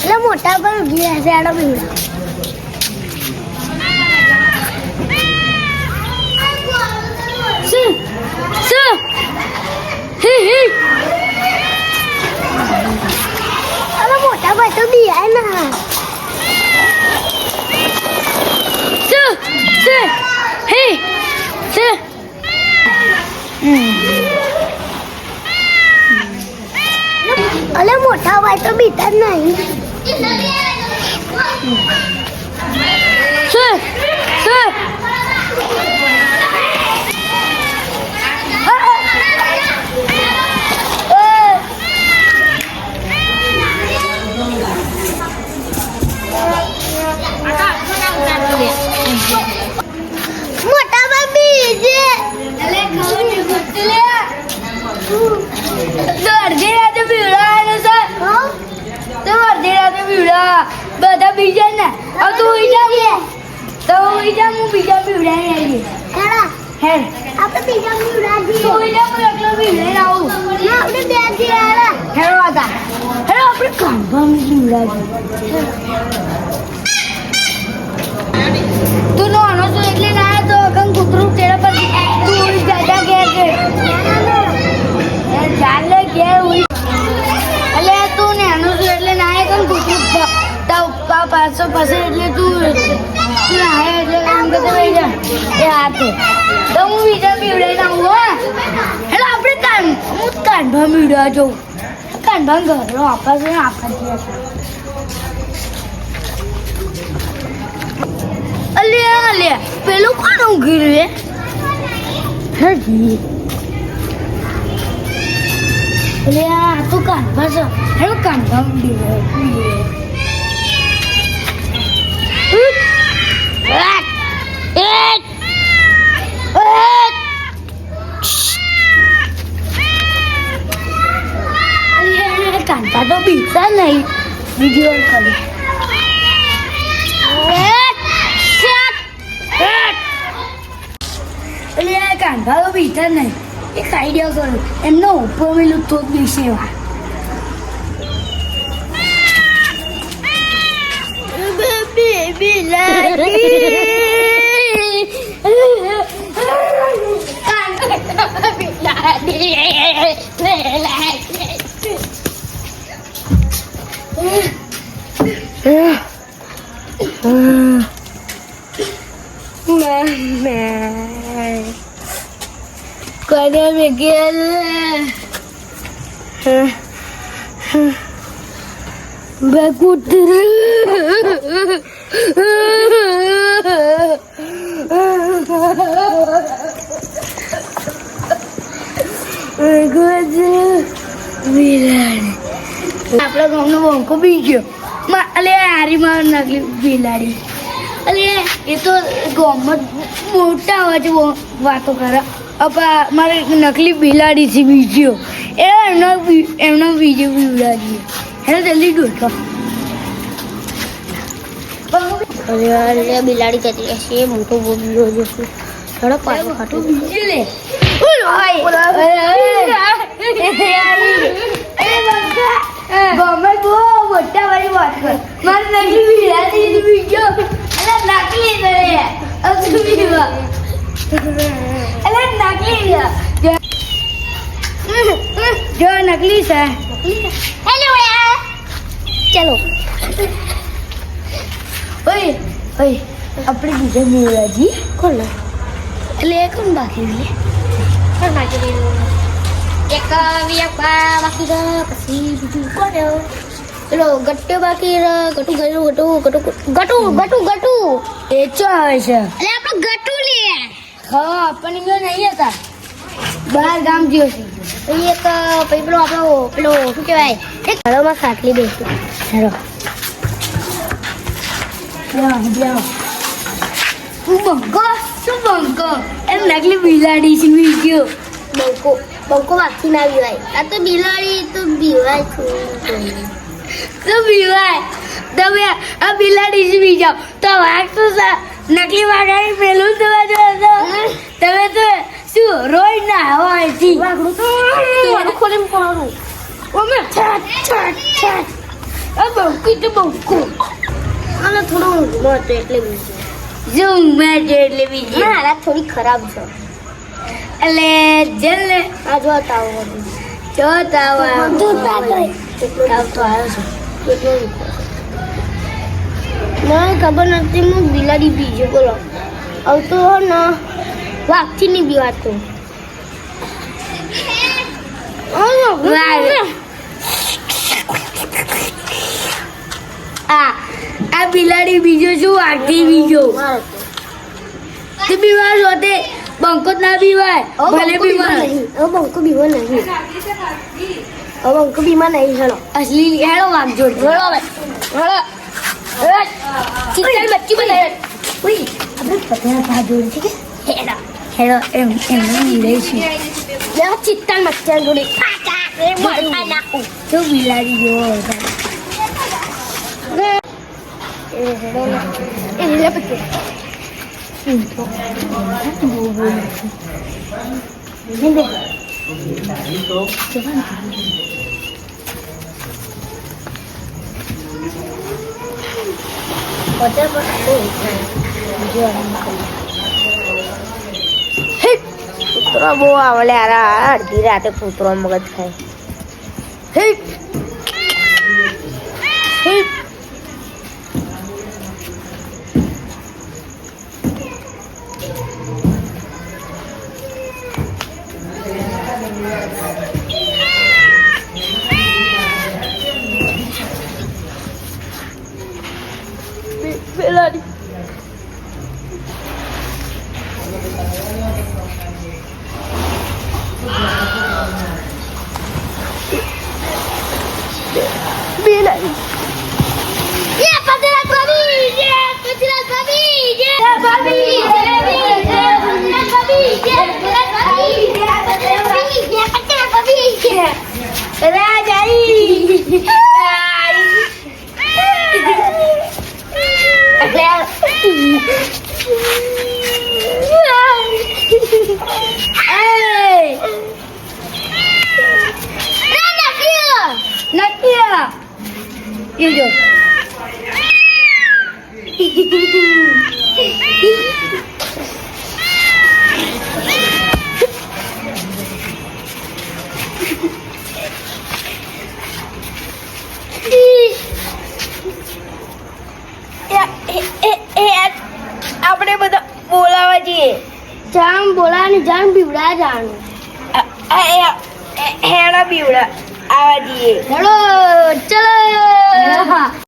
એટલે મોટા પર ઉભી રહેશે આડો બીવડા અરે મોટા ભાઈ તો બિયાય ના અલે મોટા ભાઈ તો બીતા જ નહીં મોટા ભાઈ બીજે અડધી રાતે પીવડા તો અડધી રાતે પીવડા બધા બીજા ને હવે તું હોઈ જા તો હોઈ જા હું બીજા પીવડા ને આવીએ હે આપણે બીજા પીવડા જઈએ તો હોઈ જા હું એકલો પીવડા ને આવું ના આપણે બે જઈએ હેરો હતા હેરો આપણે કાંભા પીવડા જઈએ તું નાનો છો એટલે ના તો કંઈ કૂતરું તેરા પર તું દાદા ઘેર છે ચાલે ઘેર ઉઈ એટલે તું નાનો છો એટલે ના કંઈ કૂતરું તાવ પાછો પાસે એટલે તું ના એટલે કામ કરતો રહી જા એ હાથે તો હું બીજા પીવડાઈ નાખું હા એટલે આપણે હું કાંઢા પીવડા જઉં કાંઢા ઘરો આપા છે ને આપા છે અલે પેલું કોણ ઊંઘી રહ્યું હજી અલે આ તો કાંધા છે હેલો કાંધા કાંધા તો બીતા નહીં વિડીયો કરી એટલે આ કાંધા તો બીતા નહીં એક આઈડિયા કરું એમનો ઉપર મેલું તો દિવસે Kada Miguel Bagutre આપણા ગામનો બંકો બી ગયો અલે હારીમાં નકલી બિલાડી અલે એ તો ગામમાં મોટા અવાજે વાતો કરે મારે નકલી બિલાડી છે બીજો એમનો બીજો બિલાડી એને જલ્દી દોડતો અરે બિલાડી જતી હશે મોટો બોલ્યો જશે થોડો પાછો ખાટો બીજો લે ગમે બહુ મોટા વાળી વાત કર મારે નકલી બિલાડી બીજો નકલી કરે અલે નકલી જો નકલી છે હેલો ચલો ઓય આપણે બીજા મેળાજી કોણ એટલે કોણ બાકી કોણ બાકી એક બાકી પછી બીજું કોણ પેલો ગટ્ટુ બાકી ગટુ એ ચો આવે છે એટલે આપણે ગટુ લઈએ હા આપણને જો નહીં હતા બહાર ગામ ગયો છે એક પેલો આપણો પેલો શું કહેવાય એક ઘરોમાં ખાટલી બેસી હેરો બંકો એમ નકલી બિલાડી છે બીજો બંકો વાગતી ના બીવાય આ તો બિલાડી તો બીવાય તો બીવાય તમે આ બિલાડી છે બીજો તો વાગતો નકલી વાગાડી પેલું તમે તો શું રોઈ ના હવા અહીંથી વાગડું તો ખોલીને પડવાનું ઓમે છાટ બંકુ તો બંકુ અને થોડું ઊંઘમાં હતો એટલે બીજું જો ઊંઘમાં છે એટલે બીજી ના હાલત થોડી ખરાબ છે એટલે જલ ને આ જો તાવ હતું જો તાવ બધું તાવ તાવ તો આવ્યો છે મને ખબર નથી હું બિલાડી બીજો બોલો હવે તો ને વાઘથી નહીં બીવાતું આ બિલાડી બીજો શું વાગતી બીજો તે બીમાર હોતે બંકો ના બીવાય ભલે બીમાર હવે બંકો બીમાર નહીં હવે બંકો બીમાર નહીં હેલો અસલી હેડો વાગજો હેલો ચિત્તલ બચ્ચી બનાવે ઉઈ આપણે પતરા પા જોડી છે કે હેડો હેડો એમ રહી છે ચિત્તલ મચ્છર જોડે નાખું જો બિલાડી જોવો કૂતરો બહુ આવડે અડધી રાતે કૂતરો મગજ ખાય બિલાડી બિલાડી આપણે બધા બોલાવા જઈએ જાણ બોલાવાની જાણ બીવડા જાણ હેડા બીવડા આવા જઈએ હેડો ચલો